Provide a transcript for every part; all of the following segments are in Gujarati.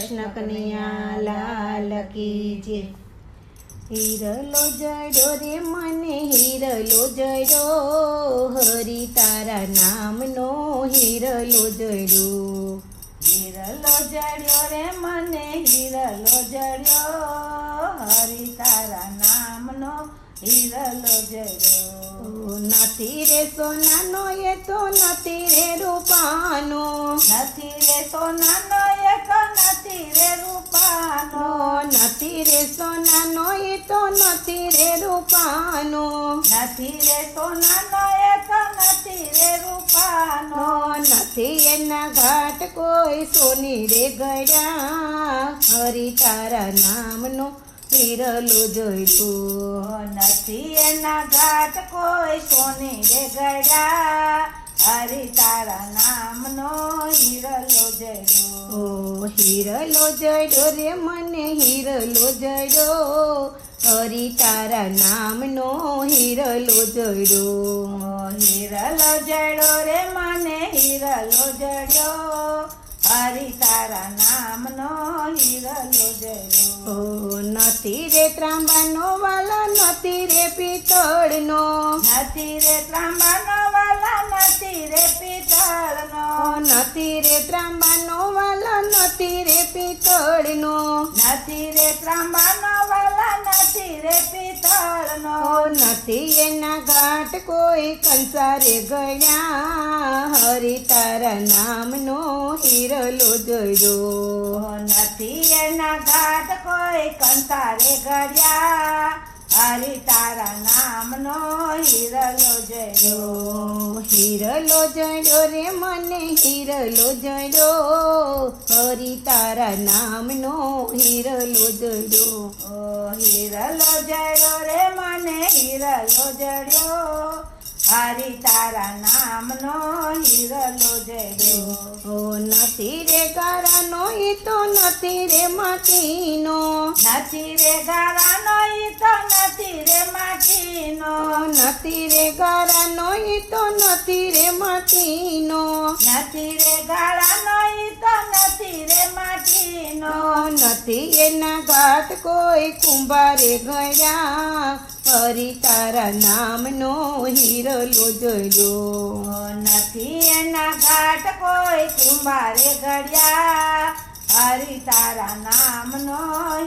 કૃષ્ણ કનૈયા લાલ કી જય। હિરલો જડ્યો રે મને હિરલો જડ્યો, હરિ તારા નામનો હિરલો જડ્યો। હિરલો જડ્યો રે મને હિરલો જડ્યો, હરિ તારા નામનો હિરલો જડ્યો। નથી રે સોનાનો એ તો નથી રે રૂપાનો, નથી રે સોનાનો એક નથી રે રૂપાનો, નથી રે સોનાનો એ તો નથી રે રૂપાનો, નથી રે સોનાનો એક નથી રે રૂપાનો, નથી એના ઘાટ કોઈ સોની રે ગળ્યા, હરિ તારા નામનો હિરલો જડ્યો। નથી એના ઘાટ કોઈ સોની રે ગળ્યા, હરિ તારા નામનો હિરલો જડ્યો। ઓ હિરલો જડ્યો રે મને હિરલો જડ્યો, હરિ તારા નામનો હિરલો જડ્યો। હિરલો જડ્યો રે મને હિરલો જડ્યો, હરિ તારા નામનો હિરલો જડ્યો। નથી રે ત્રાંબાનો વાલો નથી રે પિત્તળનો, નથી રે ત્રાંબાનો વાલા નથી રે પિત્તળનો, નથી રે ત્રાંબાનો વાલો નથી રે પિત્તળનો, નથી રે ત્રાંબાનો વાલા નથી રે પિત્તળનો, નથી એના ઘાટ કોઈ કંસારે ગળ્યા, હરિ તારા નામનો હિરલો જડ્યો। નથી એના ઘાટ કોઈ કંસારે ગળ્યા, હરિ તારા નામનો હિરલો જડ્યો। હિરલો જડ્યો રે મને હિરલો જડ્યો, હરિ તારા નામનો હિરલો જડ્યો। હિરલો જડ્યો રે મને હિરલો જડ્યો, હરિ તારા નામનો હિરલો જડ્યો। નથી રે ગારાનો ઈ તો નથી રે માટીનો, નથી રે ગારાનો ઈ તો નથી રે માટીનો, નથી રે ગારાનો ઈ તો નથી રે માટીનો, નથી રે ગારાનો ઈ તો નથી રે માટીનો, નથી એના ઘાટ કોઈ કુંભારે ગળ્યા, હરિ તારા નામનો હિરલો જડ્યો। નથી એના ઘાટ કોઈ કુંભારે ઘડ્યા, હરિ તારા નામનો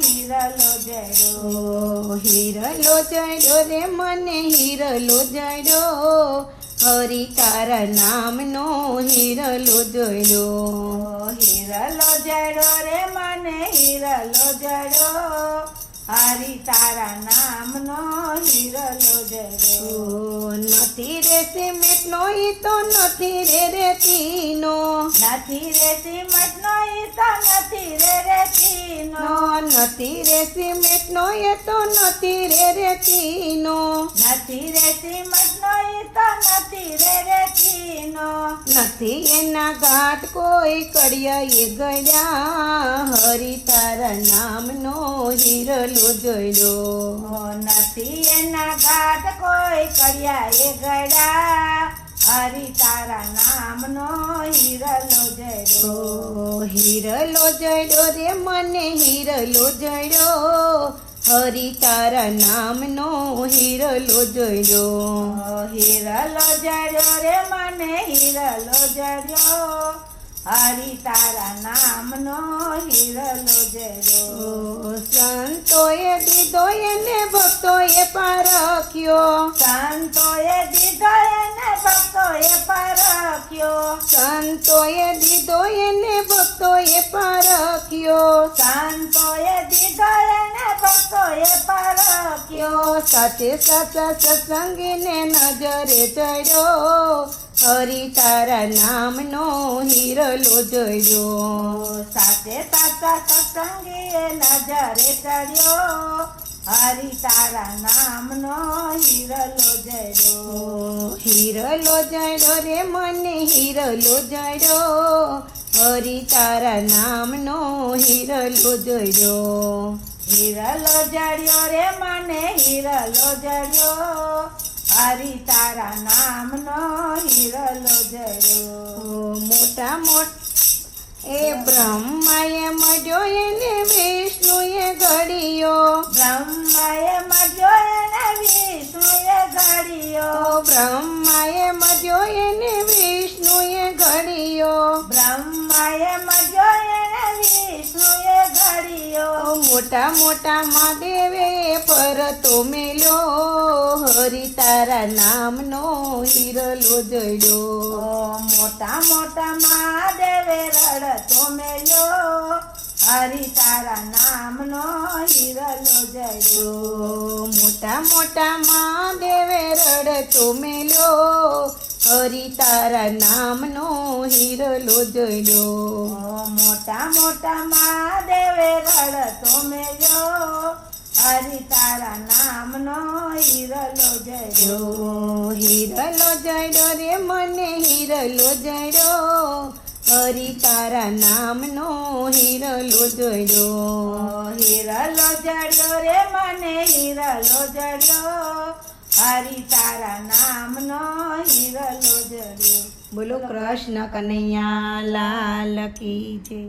હિરલો જડ્યો। હિરલો જડ્યો રે મને હિરલો જડ્યો, હરિ તારા નામનો હિરલો જડ્યો। હિરલો જડ્યો રે મને હિરલો જડ્યો, હરિ તારા નામનો હિરલો જડ્યો। નથી રે સિમેન્ટનો ઈ તો નથી રે રેતીનો, નથી રે સિમટનો ઈ તો નથી રે રેતીનો, નથી રે સિમેન્ટનો એ તો નથી રે રેતીનો, નથી રે સિમટનો ઈ તો નથી રે રેતીનો, નથી એના ઘાટ કોઈ કડિયા એ ગળ્યા, હરિ તારા નામનો હિરલો જડ્યો। નથી એના ઘાટ કોઈ કડિયા એ ગળ્યા, હરિ તારા નામનો હિરલો જડ્યો। હિરલો જડ્યો રે મને હિરલો જડ્યો, હરિ તારા નામનો હિરલો જડ્યો। હિરલો જડ્યો રે મને હિરલો જડ્યો, હરિ તારા નામનો હિરલો જડ્યો। સંતોએ દીધો એને ભક્તોએ પારખ્યો, સંતોએ દીધો એને ભક્તોએ પરખ્યો, સંતોએ દીધો એને ભક્તોએ પારખ્યો, સંતોએ દીધો એને ભક્તોએ પરખ્યો, સાચે સાચા સત્સંગીને નજરે ચડ્યો, હરિ તારા નામનો હિરલો જડ્યો। સાચે સાચા સત્સંગીએ નજરે ચડ્યો, હરિ તારા નામનો હિરલો જડ્યો। હિરલો જડ્યો રે મને હિરલો જડ્યો, હરિ તારા નામનો હિરલો જડ્યો। હિરલો જડ્યો રે મને હિરલો જડ્યો, હરિ તારા નામનો હિરલો જડ્યો। મોટા મોટા એ બ્રહ્માએ મળ્યો એને વિષ્ણુએ ઘડિયો બ્રહ્માએ મળ્યો એને વિષ્ણુએ ઘડિયો બ્રહ્માએ મળ્યો એને વિષ્ણુએ ઘડિયો બ્રહ્માએ મળ્યો એને વિષ્ણુએ ઘડિયો મોટા મોટા મહાદેવે પરતો મેલ્યો હરિ તારા નામનો હિરલો જડ્યો મોટા મોટા મહાદેવે રડતો મેલ્યો હરિ તારા નામનો હિરલો જડ્યો મોટા મોટા મહાદેવે રડતો મેલ્યો હરિ તારા નામનો હિરલો જડ્યો મોટા મોટા મહાદેવે રડતો મેલ્યો હરિ તારા નામનો હિરલો જડ્યો હિરલો જડ્યો રે મને હિરલો જડ્યો હરિ તારા નામનો હિરલો જડ્યો હિરલો જડ્યો રે મને હિરલો જડ્યો હરિ તારા નામનો હિરલો જડ્યો બોલો કૃષ્ણ કનૈયા લાલ કી જય.